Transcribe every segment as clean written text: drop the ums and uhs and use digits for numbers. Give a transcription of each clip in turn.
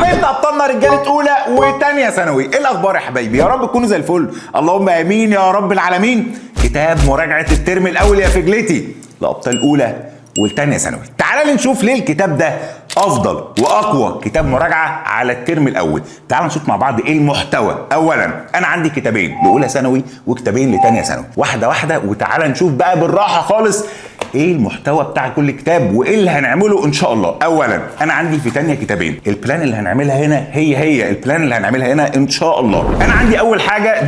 حبايبنا ابطالنا رجاله اولى وثانيه ثانوي، ايه الاخبار يا حبايبي؟ يا رب تكونوا زي الفل، اللهم امين يا رب العالمين. كتاب مراجعه الترم الاول يا فجلتي لابطال اولى والثانيه ثانوي. تعال نشوف ليه الكتاب ده افضل واقوى كتاب مراجعه على الترم الاول. تعال نشوف مع بعض ايه المحتوى. اولا انا عندي كتابين لاولى ثانوي وكتابين لثانيه ثانوي، واحده واحده، وتعال نشوف بقى بالراحه خالص ايه المحتوى بتاع كل كتاب وايه اللي هنعمله ان شاء الله. اولا انا عندي في ثانيه كتابين، البلان اللي هنعملها هنا هي البلان اللي هنعملها هنا ان شاء الله. انا عندي اول حاجه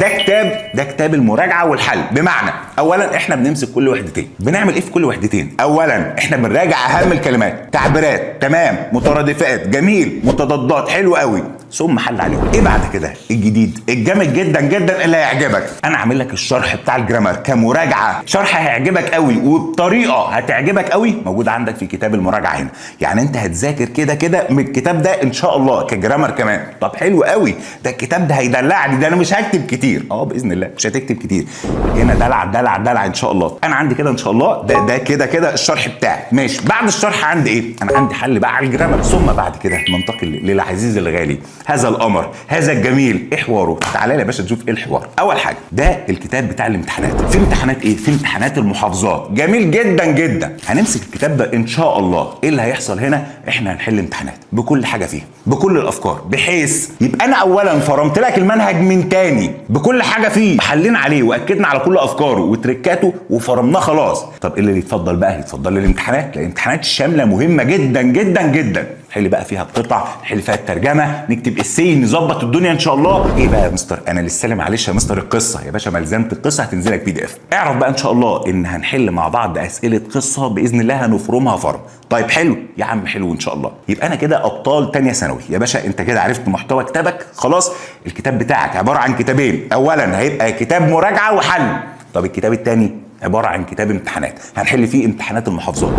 ده كتاب المراجعه والحل. بمعنى اولا احنا بنمسك كل وحدتين، بنعمل ايه في كل وحدتين؟ اولا احنا بنراجع اهم الكلمات، تعبيرات، تمام، مترادفات، جميل، متضادات، حلو قوي، ثم حل عليهم. ايه بعد كده؟ الجديد الجامد جدا جدا اللي هيعجبك. انا عامل لك الشرح بتاع الجرامر كمراجعه، شرح هيعجبك قوي وبطريقه هتعجبك قوي، موجود عندك في كتاب المراجعه هنا. يعني انت هتذاكر كده من الكتاب ده ان شاء الله كجرامر كمان. طب حلو قوي، ده الكتاب ده هيدلعني، ده انا مش هكتب كتير. باذن الله مش هتكتب كتير، هنا دلع دلع دلع ان شاء الله. انا عندي كده ان شاء الله ده كده الشرح بتاعي ماشي. بعد الشرح عندي ايه؟ انا عندي حل بقى على الجرامر. ثم بعد كده ننتقل للعزيز الغالي هذا القمر هذا الجميل. ايه حواره؟ تعالى يا باشا نشوف ايه الحوار. اول حاجه ده الكتاب بتاع الامتحانات. في امتحانات ايه؟ في امتحانات المحافظات. جميل جدا جدا. هنمسك الكتاب ده ان شاء الله. ايه اللي هيحصل هنا؟ احنا هنحل امتحانات بكل حاجه فيه، بكل الافكار، بحيث يبقى انا اولا فرمت لك المنهج من تاني بكل حاجه فيه، حلينا عليه واكدنا على كل افكاره وتركاته وفرمناه خلاص. طب ايه اللي يتفضل بقى؟ يتفضل الامتحانات. الامتحانات الشامله مهمه جدا جدا جدا. نحل بقى فيها القطع، نحل فيها الترجمه، نكتب السي، نظبط الدنيا ان شاء الله. ايه بقى يا مستر؟ انا لسه معلش يا مستر القصه يا باشا، ملزمه القصه هتنزلك PDF. اعرف بقى ان شاء الله ان هنحل مع بعض اسئله قصه باذن الله، هنفرمها فرم. طيب حلو يا عم، حلو ان شاء الله. يبقى انا كده ابطال ثانيه ثانوي يا باشا. انت كده عرفت محتوى كتابك خلاص. الكتاب بتاعك عباره عن كتابين، اولا هيبقى كتاب مراجعه وحل. طب الكتاب الثاني عباره عن كتاب امتحانات، هنحل فيه امتحانات المحافظات.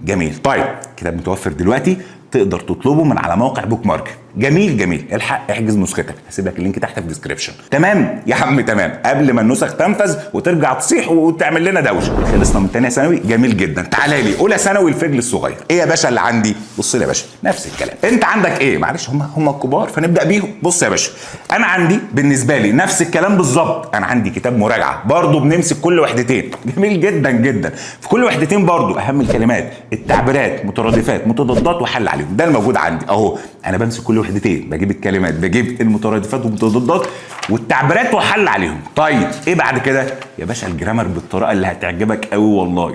جميل. طيب كتاب متوفر دلوقتي، تقدر تطلبه من على موقع بوك مارك. جميل. الحق احجز نسختك، هسيب لك اللينك تحت في الديسكربشن. تمام يا عم تمام، قبل ما النسخ تنفذ وترجع تصيح وتعمل لنا دوشه. خلصنا من ثانيه ثانوي. جميل جدا. تعالى لي اولى ثانوي الفجل الصغير. ايه يا باشا اللي عندي؟ بص لي يا باشا، نفس الكلام. انت عندك ايه؟ معلش هم الكبار فنبدا بيهم. بص يا باشا، انا عندي بالنسبه لي نفس الكلام بالظبط. انا عندي كتاب مراجعه برضو، بنمسك كل وحدتين. جميل جدا جدا. في كل وحدتين برضو اهم الكلمات، التعبيرات، مترادفات، متضادات، وحل عليهم. ده الموجود عندي اهو. انا بمسك كل وحدتين، بجيب الكلمات، بجيب المترادفات والمتضادات والتعبيرات وحل عليهم. طيب ايه بعد كده يا باشا؟ الجرامر بالطريقه اللي هتعجبك قوي،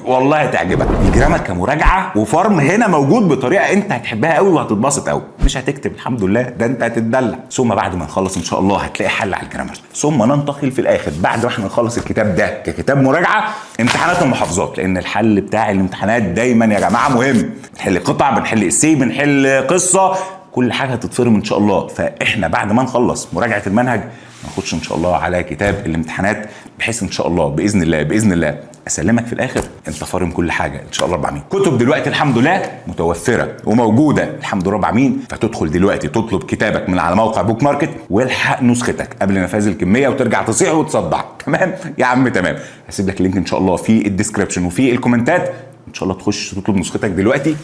والله هتعجبك. الجرامر كمراجعه وفرم هنا موجود بطريقه انت هتحبها قوي وهتتبسط قوي. مش هتكتب الحمد لله، ده انت هتتدلع. ثم بعد ما نخلص ان شاء الله هتلاقي حل على الجرامر. ثم ننتقل في الاخر بعد ما احنا نخلص الكتاب ده ككتاب مراجعه امتحانات المحافظات، لان الحل بتاع الامتحانات دايما يا جماعه مهم. بنحل قطع، بنحل اسي، بنحل قصه، كل حاجه هتتفرم ان شاء الله. فاحنا بعد ما نخلص مراجعه المنهج نخش ان شاء الله على كتاب الامتحانات، بحيث ان شاء الله باذن الله اسلمك في الاخر انت فارم كل حاجه ان شاء الله. 400 كتب دلوقتي الحمد لله متوفره وموجوده الحمد لله 400. فتدخل دلوقتي تطلب كتابك من على موقع بوك ماركت، والحق نسختك قبل نفاذ الكميه وترجع تصيح وتصدع. تمام يا عم تمام. هسيب لك اللينك ان شاء الله في الديسكربشن وفي الكومنتات. ان شاء الله تخش تطلب نسختك دلوقتي.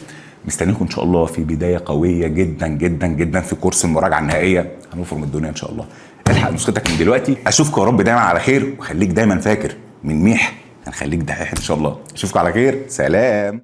مستنيكم ان شاء الله في بدايه قويه جدا جدا جدا في كورس المراجعه النهائيه. هنفرم الدنيا ان شاء الله. الحق نسختك من دلوقتي. اشوفكم يا رب دايما على خير، وخليك دايما فاكر من ميح هنخليك دحيح ان شاء الله. اشوفكم على خير، سلام.